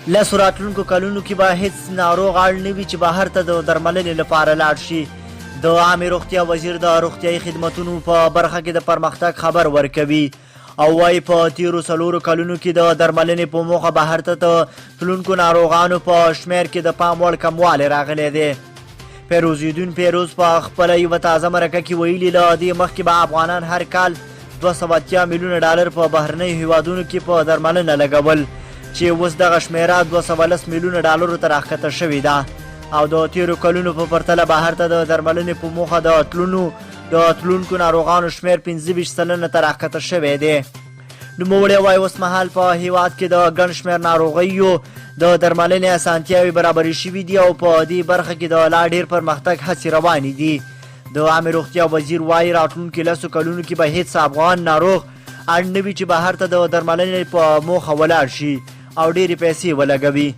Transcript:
لسو راتلونکو کلونو کې به هیڅ ناروغ اړ نه وي چې بهر ته د درملنې لپاره لاړ شي. د عامې روغتیا وزیر د روغتیايي خدمتونو په برخه کې د پرمختګ خبر ورکوي او وایي په تیرو 4 کلونو کې د درملنې په موخه بهر ته تلونکو ناروغانو په شمیر کې د پام وړ کموالی راغلی دی. پیروزیدون پیروز په خپله یوه تازه مرکه کې ویلي له دې مخکې به افغانان هر کال 280 میلیونه ډالر په بهرنیو هیوادونو کې په درملنه لګول چې اوس دغه شمیره 210 میلیونه ډالرو ته راښکته شوې ده او د تیرو کلونو په پرتله بهر ته د درملنې په موخه د تلونکو ناروغانو شمیر 25 سلنه ته راښکته شوی دی. نوموړی وایي اوسمهال په هیواد کې د ګڼ شمېر ناروغیو د درملنې اسانتیاوې برابرې شوي دي او په دې برخه کې د لا ډېر پرمختګ هڅې روانې دي. د عامې روغتیا وزیر وایي راتلونکي 10 کلونو کې به هیڅ افغان ناروغ اړ نه وي چې بهر ته د درملنې په موخه ولاړ شي او ډېرې پیسې ولګوي.